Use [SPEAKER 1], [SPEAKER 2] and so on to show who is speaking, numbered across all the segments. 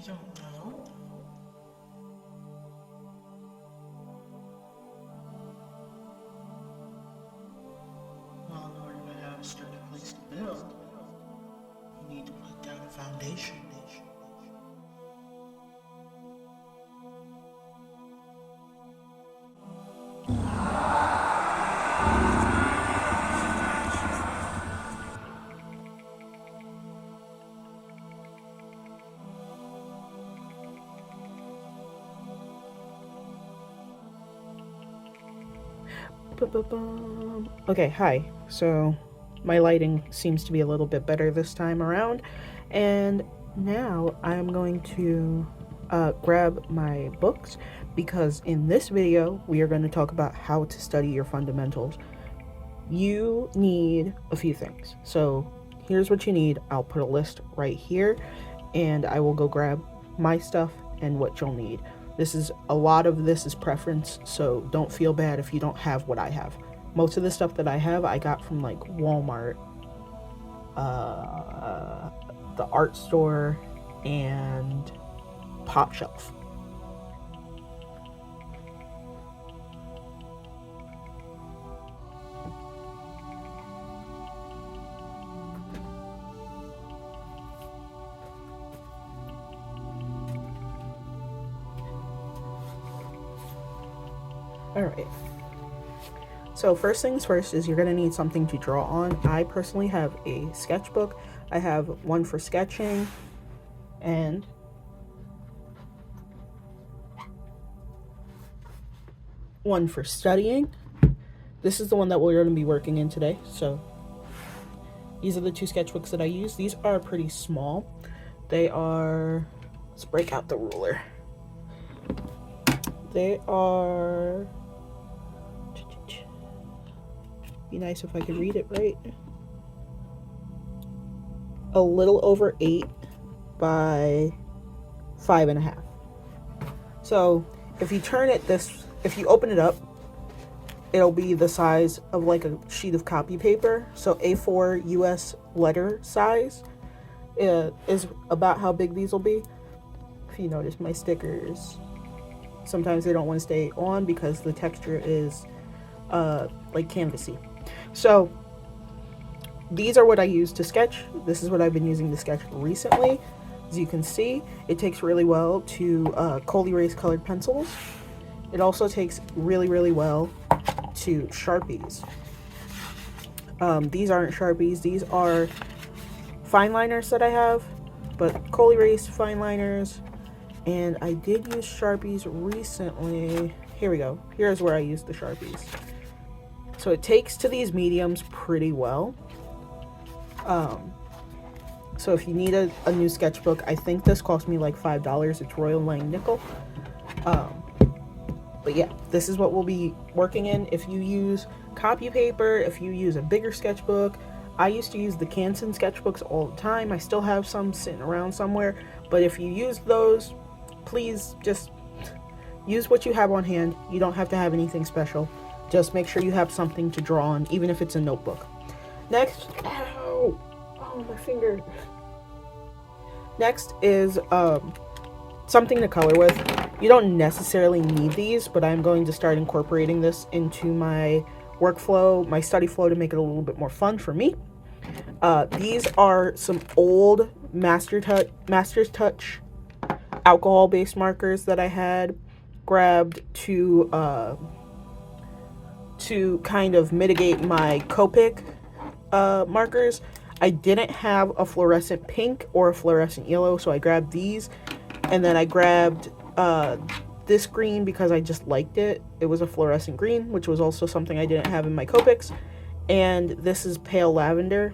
[SPEAKER 1] don't know. Well, in order to have a sturdy place to build, you need to put down a foundation.
[SPEAKER 2] Okay, hi. So my lighting seems to be a little bit better this time around, and now I'm going to grab my books because in this video we are going to talk about how to study your fundamentals. You need a few things. So here's what you need. I'll put a list right here, and I will go grab my stuff and what you'll need. A lot of this is preference, so don't feel bad if you don't have what I have. Most of the stuff that I have, I got from like Walmart, the art store, and Pop Shelf. Alright. So first things first is you're going to need something to draw on. I personally have a sketchbook. I have one for sketching and one for studying. This is the one that we're going to be working in today. So these are the two sketchbooks that I use. These are pretty small. They are, let's break out the ruler. They are, be nice if I could read it right, a little over 8 by 5.5. So if you turn it if you open it up, it'll be the size of like a sheet of copy paper. So A4 US letter size is about how big these will be. If you notice my stickers, sometimes they don't want to stay on because the texture is like canvasy. So these are what I use to sketch. This is what I've been using to sketch recently. As you can see, it takes really well to cold erase colored pencils. It also takes really well to Sharpies. These aren't Sharpies, these are fine liners that I have, but cold erase fine liners. And I did use Sharpies recently. Here we go. Here's where I use the Sharpies. So it takes to these mediums pretty well. So if you need a new sketchbook, I think this cost me like $5. It's Royal Lang Nickel. But yeah, this is what we'll be working in. If you use copy paper, if you use a bigger sketchbook, I used to use the Canson sketchbooks all the time. I still have some sitting around somewhere. But if you use those, please just use what you have on hand. You don't have to have anything special. Just make sure you have something to draw on, even if it's a notebook. Next, ow, oh my finger. Next is something to color with. You don't necessarily need these, but I'm going to start incorporating this into my workflow, my study flow, to make it a little bit more fun for me. These are some old Master's Touch alcohol-based markers that I had grabbed to kind of mitigate my Copic markers. I didn't have a fluorescent pink or a fluorescent yellow, so I grabbed these, and then I grabbed this green because I just liked it. It was a fluorescent green, which was also something I didn't have in my Copics, and this is pale lavender.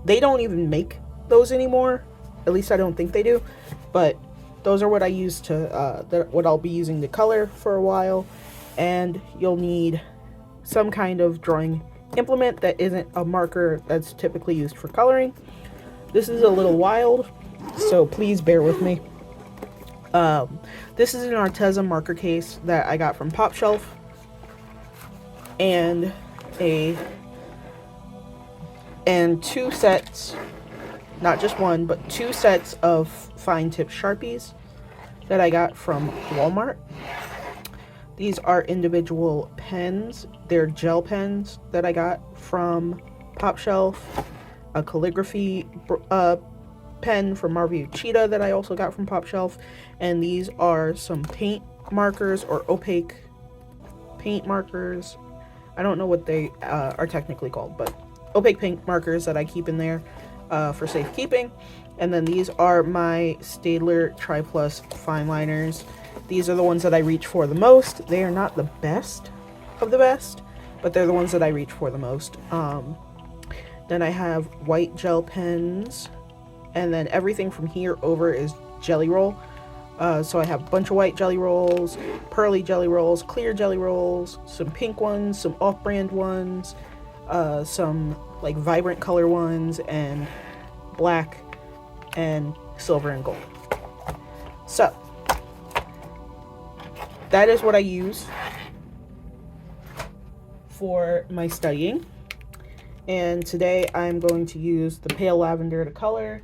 [SPEAKER 2] They don't even make those anymore, at least I don't think they do, but those are what I use to what I'll be using to color for a while. And you'll need some kind of drawing implement that isn't a marker that's typically used for coloring. This is a little wild, so please bear with me. This is an Arteza marker case that I got from Pop Shelf, and two sets not just one, but 2 sets of fine tip Sharpies that I got from Walmart. These are individual pens. They're gel pens that I got from Pop Shelf. A calligraphy pen from Marview Cheetah that I also got from Pop Shelf. And these are some paint markers, or opaque paint markers. I don't know what they are technically called, but opaque paint markers that I keep in there for safekeeping. And then these are my Staedtler Tri-Plus fine liners. These are the ones that I reach for the most. They are not the best of the best, but they're the ones that I reach for the most. Then I have white gel pens, and then everything from here over is Jelly Roll. So I have a bunch of white Jelly Rolls, pearly Jelly Rolls, clear Jelly Rolls, some pink ones, some off-brand ones, some like vibrant color ones, and black and silver and gold. So that is what I use for my studying. And today I'm going to use the pale lavender to color,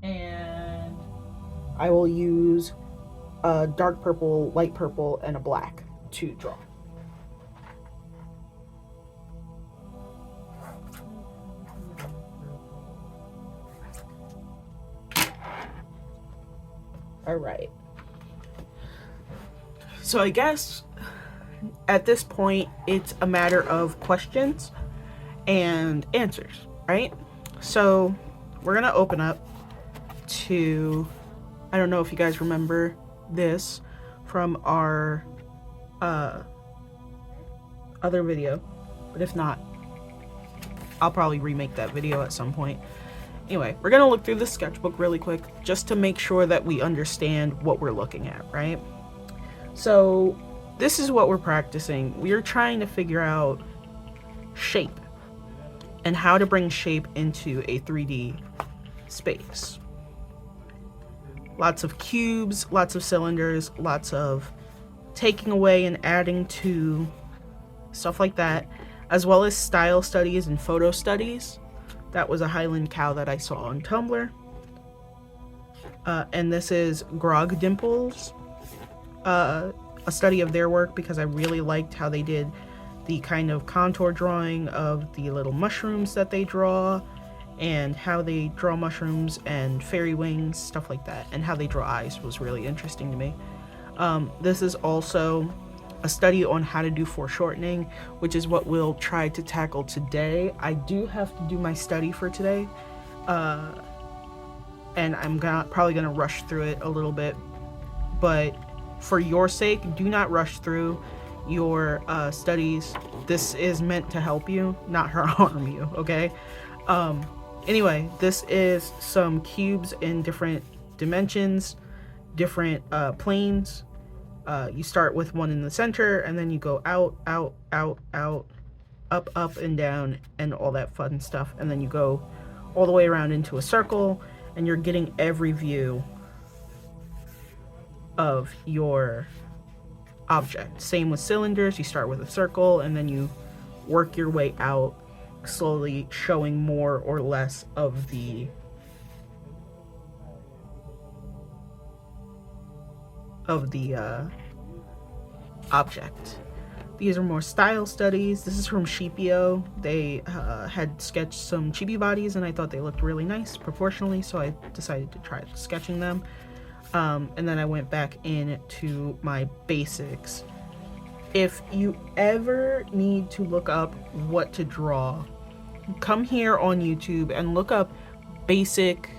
[SPEAKER 2] and I will use a dark purple, light purple, and a black to draw. All right. So I guess at this point it's a matter of questions and answers, right? So we're gonna open up to, I don't know if you guys remember this from our other video, but if not, I'll probably remake that video at some point. Anyway, we're gonna look through the sketchbook really quick just to make sure that we understand what we're looking at, right? So this is what we're practicing. We're trying to figure out shape and how to bring shape into a 3D space. Lots of cubes, lots of cylinders, lots of taking away and adding to, stuff like that, as well as style studies and photo studies. That was a Highland cow that I saw on Tumblr. And this is Grog Dimples, a study of their work, because I really liked how they did the kind of contour drawing of the little mushrooms that they draw, and how they draw mushrooms and fairy wings, stuff like that, and how they draw eyes was really interesting to me. This is also a study on how to do foreshortening, which is what we'll try to tackle today. I do have to do my study for today, and I'm probably gonna rush through it a little bit, but for your sake, do not rush through your studies. This is meant to help you, not harm you, okay? Anyway, this is some cubes in different dimensions, different planes. You start with one in the center, and then you go out, out, out, out, up, up, and down, and all that fun stuff. And then you go all the way around into a circle, and you're getting every view of your object. Same with cylinders. You start with a circle, and then you work your way out, slowly showing more or less of the object. These are more style studies. This is from Sheepio. They had sketched some chibi bodies, and I thought they looked really nice proportionally, so I decided to try sketching them. And then I went back into my basics. If you ever need to look up what to draw, come here on YouTube and look up basic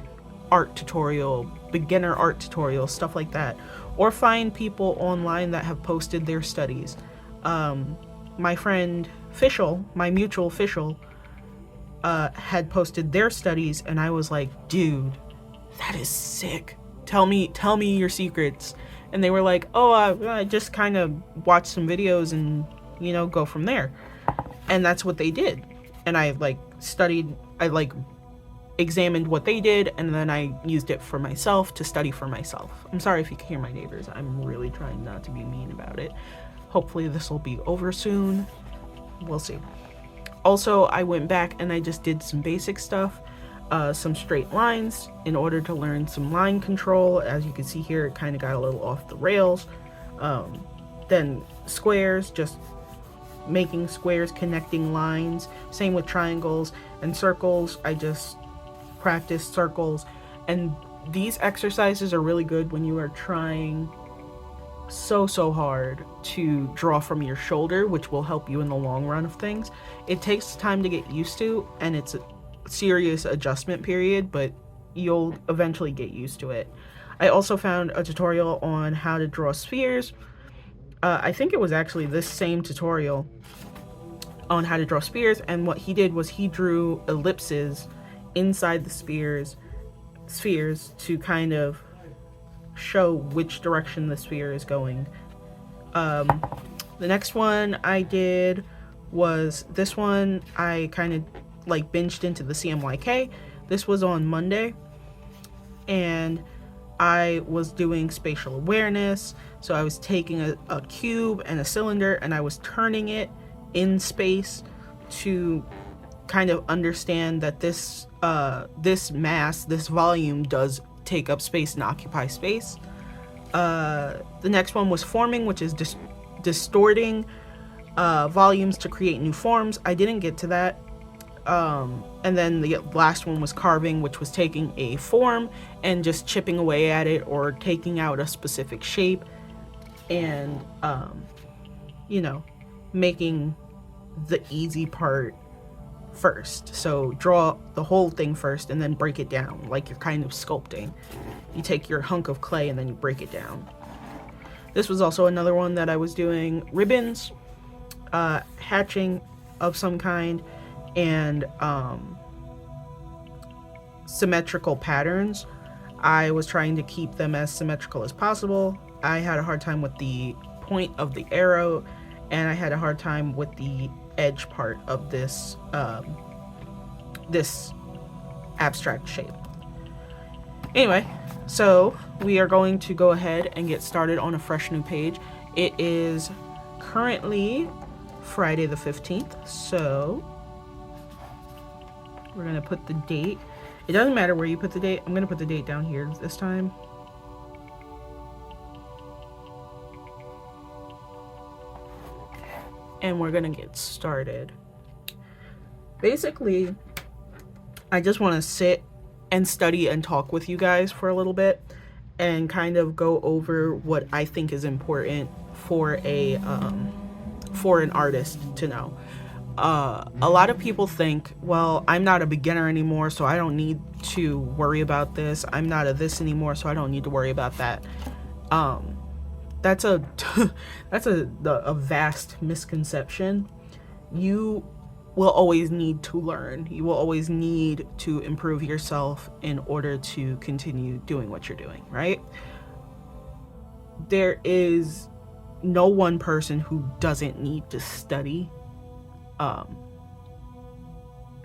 [SPEAKER 2] art tutorial, beginner art tutorial, stuff like that. Or find people online that have posted their studies. My friend Fishel, my mutual Fishel, had posted their studies, and I was like, dude, that is sick. Tell me your secrets. And they were like, oh, I just kind of watch some videos and, you know, go from there. And that's what they did. And I examined what they did, and then I used it for myself to study for myself. I'm sorry if you can hear my neighbors. I'm really trying not to be mean about it. Hopefully this will be over soon. We'll see. Also, I went back and I just did some basic stuff. some straight lines in order to learn some line control. As you can see here, it kind of got a little off the rails. Then squares, just making squares, connecting lines. Same with triangles and circles. I just practiced circles. And these exercises are really good when you are trying so hard to draw from your shoulder, which will help you in the long run of things. It takes time to get used to, and it's a serious adjustment period, but you'll eventually get used to it. I also found a tutorial on how to draw spheres. I think it was actually this same tutorial on how to draw spheres, and what he did was he drew ellipses inside the spheres to kind of show which direction the sphere is going. The next one I did was this one. I kind of like binged into the CMYK. This was on Monday, and I was doing spatial awareness. So I was taking a cube and a cylinder, and I was turning it in space to kind of understand that this mass, this volume, does take up space and occupy space. The next one was forming, which is distorting volumes to create new forms. I didn't get to that. And then the last one was carving, which was taking a form and just chipping away at it, or taking out a specific shape and making the easy part first. So draw the whole thing first and then break it down like you're kind of sculpting. You take your hunk of clay and then you break it down. This was also another one that I was doing ribbons, hatching of some kind, and symmetrical patterns. I was trying to keep them as symmetrical as possible. I had a hard time with the point of the arrow, and I had a hard time with the edge part of this this abstract shape. Anyway, so we are going to go ahead and get started on a fresh new page. It is currently Friday the 15th, so we're gonna put the date. It doesn't matter where you put the date. I'm gonna put the date down here this time. And we're gonna get started. Basically, I just want to sit and study and talk with you guys for a little bit and kind of go over what I think is important for an artist to know. A lot of people think, well, I'm not a beginner anymore, so I don't need to worry about this. I'm not a this anymore, so I don't need to worry about that. That's a vast misconception. You will always need to learn. You will always need to improve yourself in order to continue doing what you're doing, right? There is no one person who doesn't need to study.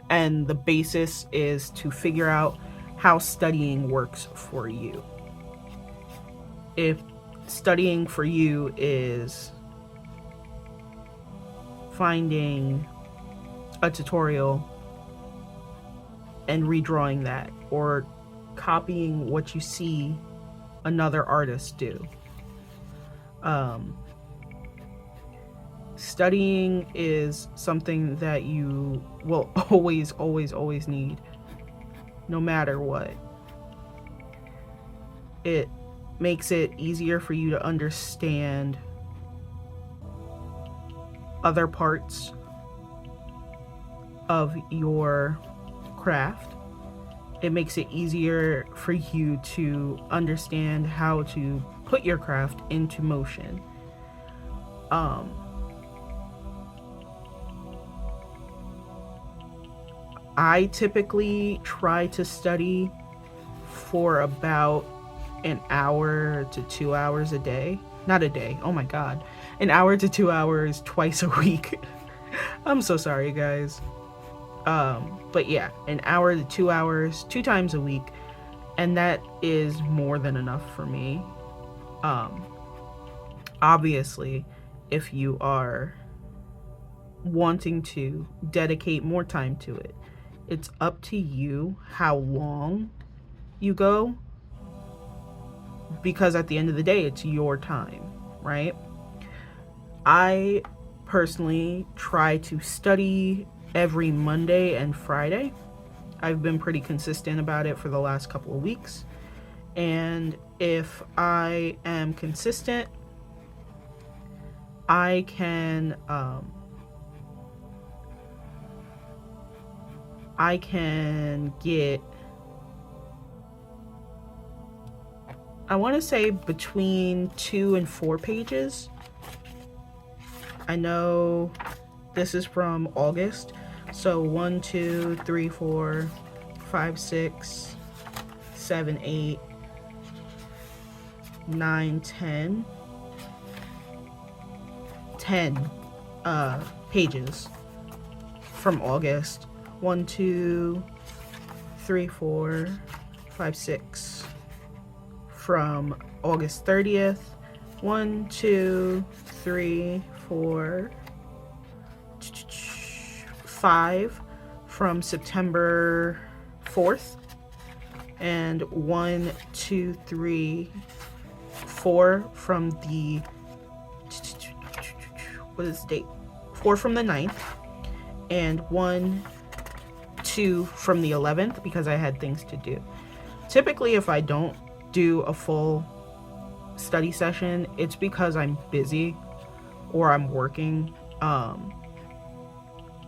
[SPEAKER 2] And the basis is to figure out how studying works for you. If studying for you is finding a tutorial and redrawing that, or copying what you see another artist do, studying is something that you will always need, no matter what. It makes it easier for you to understand other parts of your craft. It makes it easier for you to understand how to put your craft into motion. I typically try to study for about an hour to 2 hours a day. Not a day, oh my god. An hour to 2 hours twice a week. I'm so sorry, guys. But yeah, an hour to 2 hours, 2 times a week. And that is more than enough for me. Obviously, if you are wanting to dedicate more time to it, It's up to you how long you go, because at the end of the day, it's your time, right? I personally try to study every Monday and Friday. I've been pretty consistent about it for the last couple of weeks. And if I am consistent, I can get, I want to say, between 2 and 4 pages. I know this is from August, so 1, 2, 3, 4, 5, 6, 7, 8, 9, 10 pages from August. 1, 2, 3, 4, 5, 6 from August 30th. 1, 2, 3, 4, 5 from September 4th, and 1, 2, 3, 4 from the, what is the date? 4 from the 9th, and 1, 2 from the 11th, because I had things to do. Typically, if I don't do a full study session, it's because I'm busy or I'm working,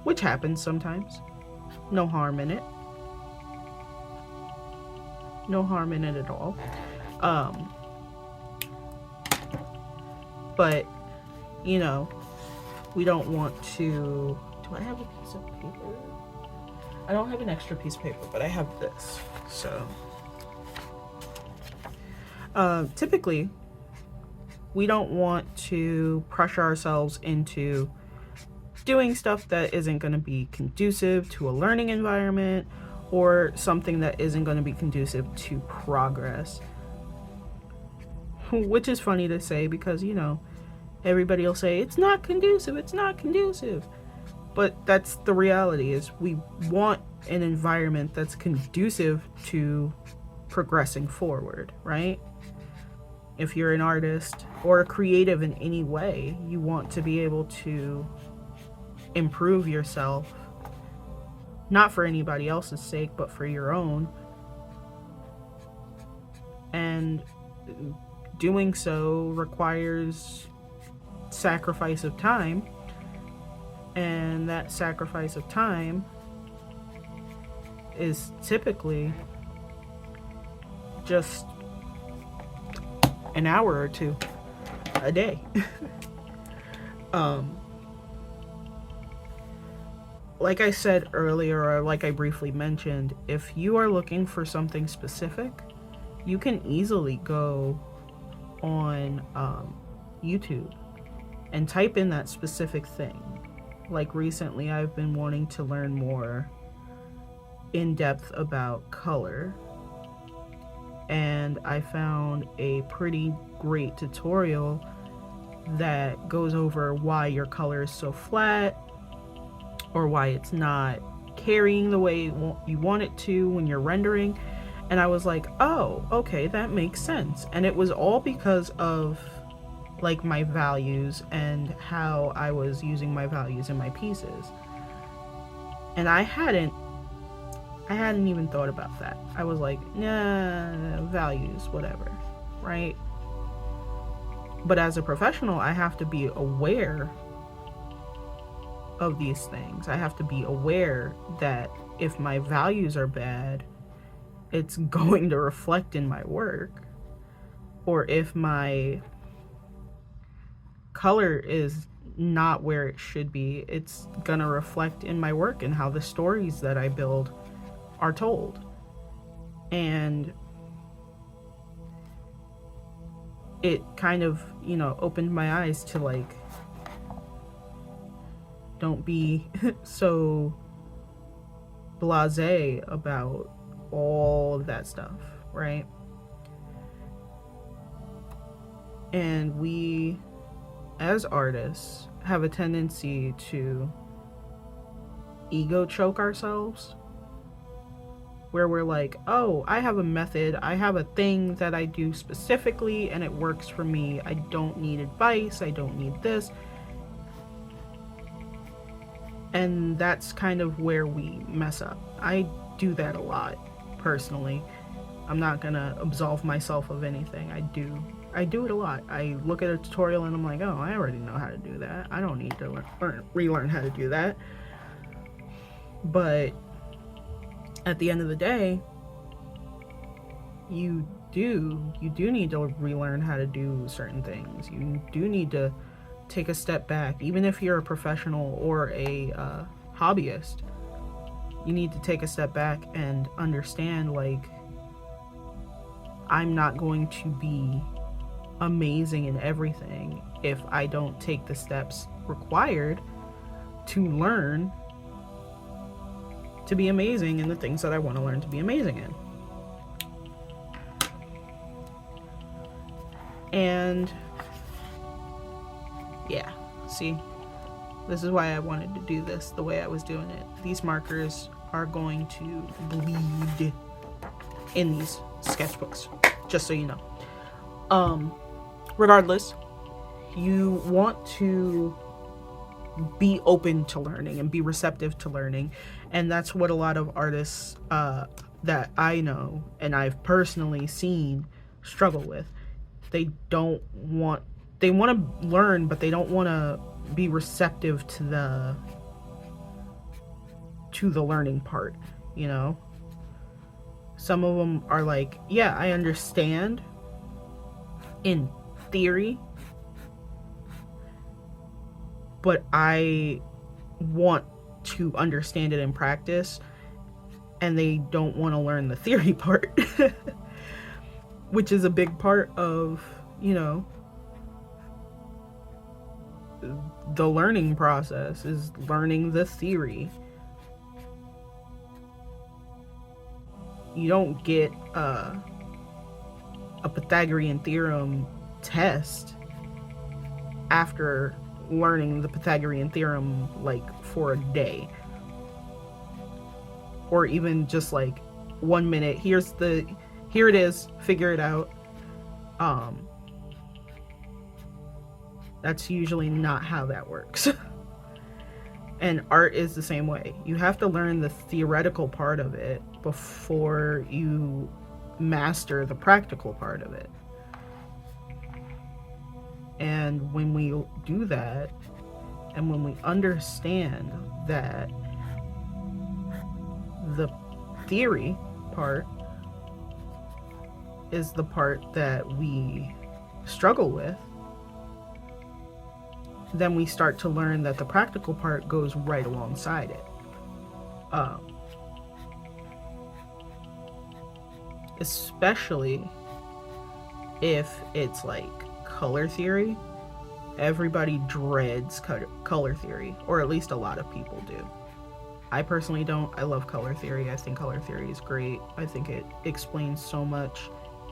[SPEAKER 2] which happens sometimes. No harm in it. No harm in it at all. But, you know, we don't want to... Do I have a piece of paper? I don't have an extra piece of paper, but I have this. So, typically, we don't want to pressure ourselves into doing stuff that isn't going to be conducive to a learning environment, or something that isn't going to be conducive to progress. Which is funny to say, because, you know, everybody will say, it's not conducive, it's not conducive. But that's the reality, is we want an environment that's conducive to progressing forward, right? If you're an artist or a creative in any way, you want to be able to improve yourself, not for anybody else's sake, but for your own. And doing so requires sacrifice of time, and that sacrifice of time is typically just an hour or 2 a day. Like I said earlier, or like I briefly mentioned, if you are looking for something specific, you can easily go on YouTube and type in that specific thing. Like recently, I've been wanting to learn more in depth about color, and I found a pretty great tutorial that goes over why your color is so flat, or why it's not carrying the way you want it to when you're rendering. And I was like, oh, okay, that makes sense. And it was all because of like my values and how I was using my values in my pieces. And I hadn't even thought about that. I was like, nah, values, whatever, right? But as a professional, I have to be aware of these things. I have to be aware that if my values are bad, it's going to reflect in my work. Or if my color is not where it should be, it's gonna reflect in my work and how the stories that I build are told. And it kind of, you know, opened my eyes to like, don't be so blasé about all of that stuff, right? And we, as artists, have a tendency to ego choke ourselves where we're like, oh, I have a method, I have a thing that I do specifically and it works for me. I don't need advice, I don't need this. And that's kind of where we mess up. I do that a lot, personally. I'm not gonna absolve myself of anything. I do it a lot. I look at a tutorial and I'm like, oh, I already know how to do that. I don't need to relearn how to do that. But at the end of the day, you do need to relearn how to do certain things. You do need to take a step back. Even if you're a professional or a hobbyist, you need to take a step back and understand, like, I'm not going to be amazing in everything if I don't take the steps required to learn to be amazing in the things that I want to learn to be amazing in. And yeah, see, this is why I wanted to do this the way I was doing it. These markers are going to bleed in these sketchbooks, just so you know. Regardless, you want to be open to learning and be receptive to learning, and that's what a lot of artists that I know and I've personally seen struggle with. They want to learn, but they don't want to be receptive to the learning part, you know? Some of them are like, yeah, I understand in theory, but I want to understand it in practice, and they don't want to learn the theory part, which is a big part of, you know, the learning process, is learning the theory. You don't get a Pythagorean theorem test after learning the Pythagorean theorem like for a day, or even just like 1 minute. Here it is, figure it out. That's usually not how that works. And art is the same way. You have to learn the theoretical part of it before you master the practical part of it. And when we do that, and when we understand that the theory part is the part that we struggle with, then we start to learn that the practical part goes right alongside it. Especially if it's like color theory. Everybody dreads color theory, or at least a lot of people do. I personally don't. I love color theory. I think color theory is great. I think it explains so much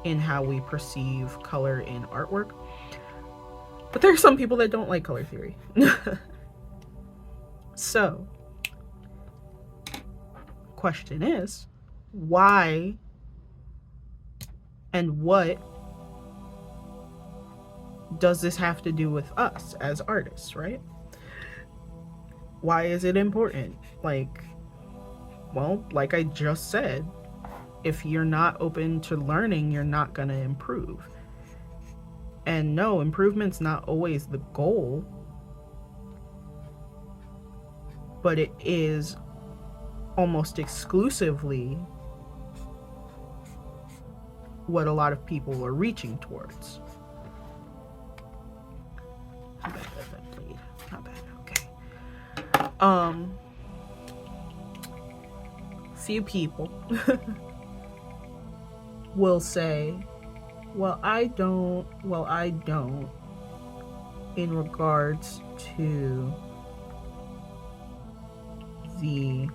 [SPEAKER 2] in how we perceive color in artwork. But there are some people that don't like color theory. So, question is, why and what does this have to do with us as artists, right? Why is it important? Like, well, like I just said, if you're not open to learning, you're not going to improve. And no, improvement's not always the goal, but it is almost exclusively what a lot of people are reaching towards. Not bad, not bad, okay. Few people will say, well, I don't, in regards to the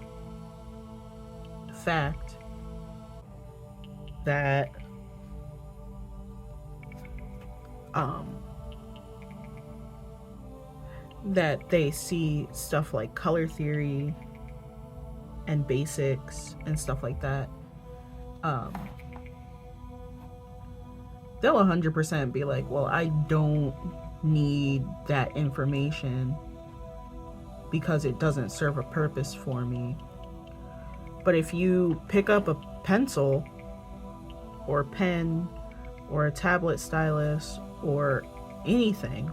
[SPEAKER 2] fact that that they see stuff like color theory and basics and stuff like that um, they'll 100% be like, well, I don't need that information because it doesn't serve a purpose for me. But if you pick up a pencil or a pen or a tablet stylus or anything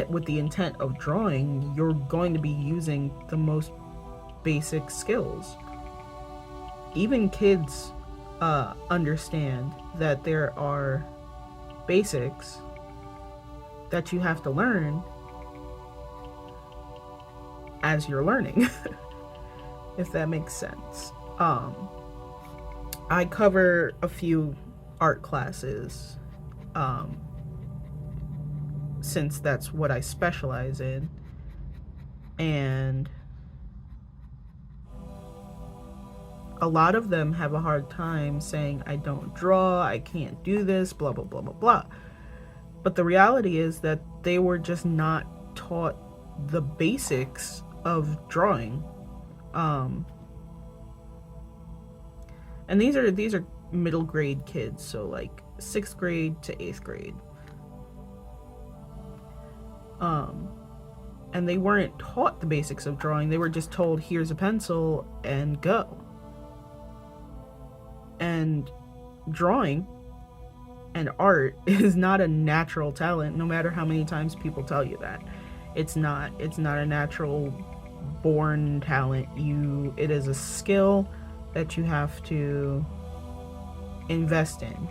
[SPEAKER 2] with the intent of drawing, you're going to be using the most basic skills. Even kids understand that there are basics that you have to learn as you're learning, if that makes sense. I cover a few art classes, since that's what I specialize in, and a lot of them have a hard time saying, I don't draw, I can't do this, blah, blah, blah, blah, blah. But the reality is that they were just not taught the basics of drawing. And these are middle grade kids, so like 6th grade to 8th grade. And they weren't taught the basics of drawing. They were just told, here's a pencil and go. And drawing and art is not a natural talent, no matter how many times people tell you that. It's not a natural born talent. It is a skill that you have to invest in.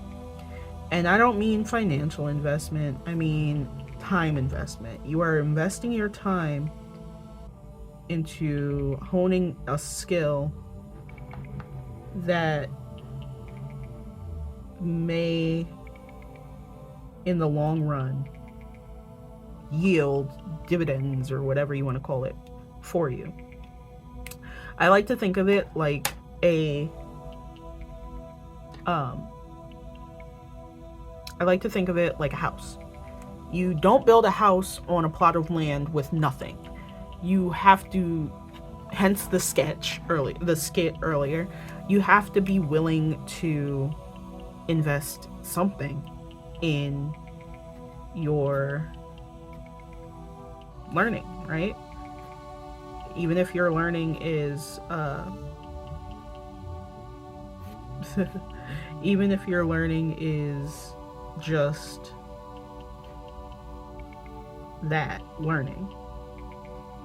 [SPEAKER 2] And I don't mean financial investment, I mean time investment. You are investing your time into honing a skill that may, in the long run, yield dividends or whatever you want to call it for you. I like to think of it like a house. You don't build a house on a plot of land with nothing. You have to, hence the skit earlier, you have to be willing to invest something in your learning, right? Even if your learning is even if your learning is just that, learning.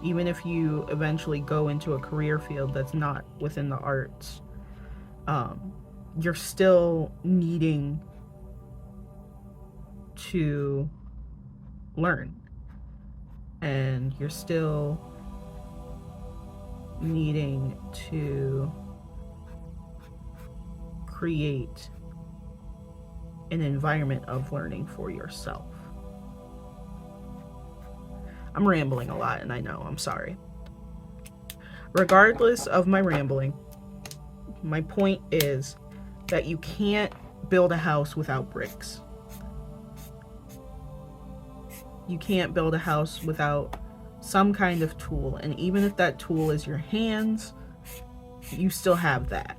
[SPEAKER 2] Even if you eventually go into a career field that's not within the arts, you're still needing to learn, and you're still needing to create an environment of learning for yourself. I'm rambling a lot, and I know, I'm sorry. Regardless of my rambling, my point is that you can't build a house without bricks. You can't build a house without some kind of tool, and even if that tool is your hands, you still have that.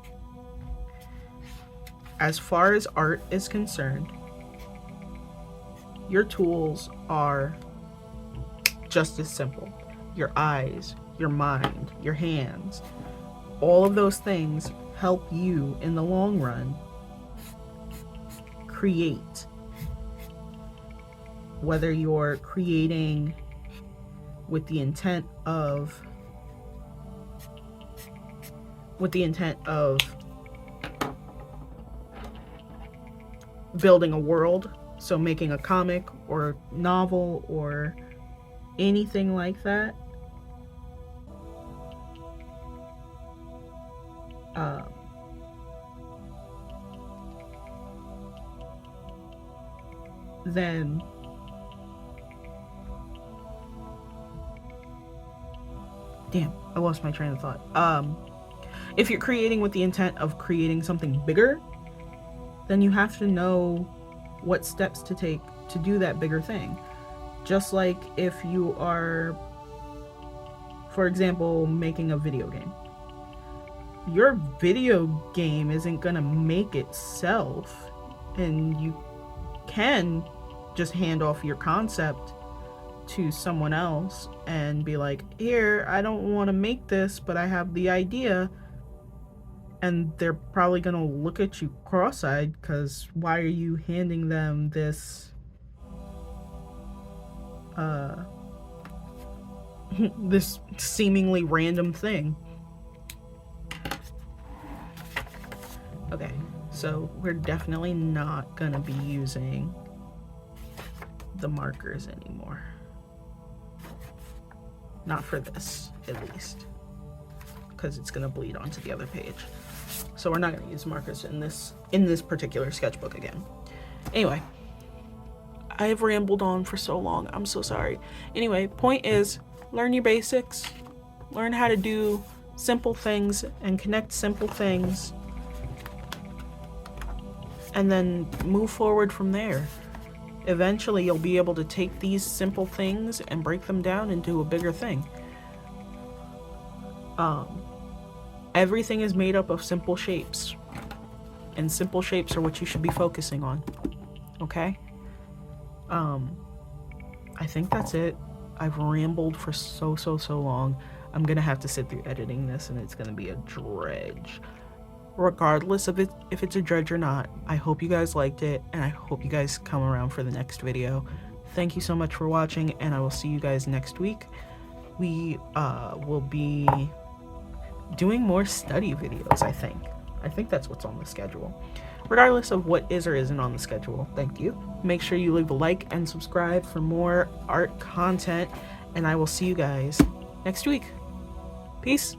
[SPEAKER 2] As far as art is concerned, your tools are just as simple. Your eyes, your mind, your hands, all of those things help you in the long run create. Whether you're creating with the intent of building a world, so making a comic or novel or anything like that, then damn, I lost my train of thought. If you're creating with the intent of creating something bigger, then you have to know what steps to take to do that bigger thing. Just like if you are, for example, making a video game. your video game isn't gonna make itself, and you can just hand off your concept to someone else and be like, here, I don't want to make this, but I have the idea. And they're probably gonna look at you cross-eyed, because why are you handing them this this seemingly random thing? Okay, so we're definitely not gonna be using the markers anymore. Not for this, at least, because it's gonna bleed onto the other page. So we're not gonna use markers in this particular sketchbook again. Anyway, I have rambled on for so long. I'm so sorry. Anyway, point is, learn your basics, learn how to do simple things and connect simple things, and then move forward from there. Eventually, you'll be able to take these simple things and break them down into a bigger thing. Everything is made up of simple shapes, and simple shapes are what you should be focusing on. Okay? I think that's it. I've rambled for so long. I'm gonna have to sit through editing this, and it's gonna be a dredge. Regardless of it, if it's a dredge or not, I hope you guys liked it, and I hope you guys come around for the next video. Thank you so much for watching, and I will see you guys next week. We will be doing more study videos, I think. I think that's what's on the schedule. Regardless of what is or isn't on the schedule, thank you. Make sure you leave a like and subscribe for more art content, and I will see you guys next week. Peace.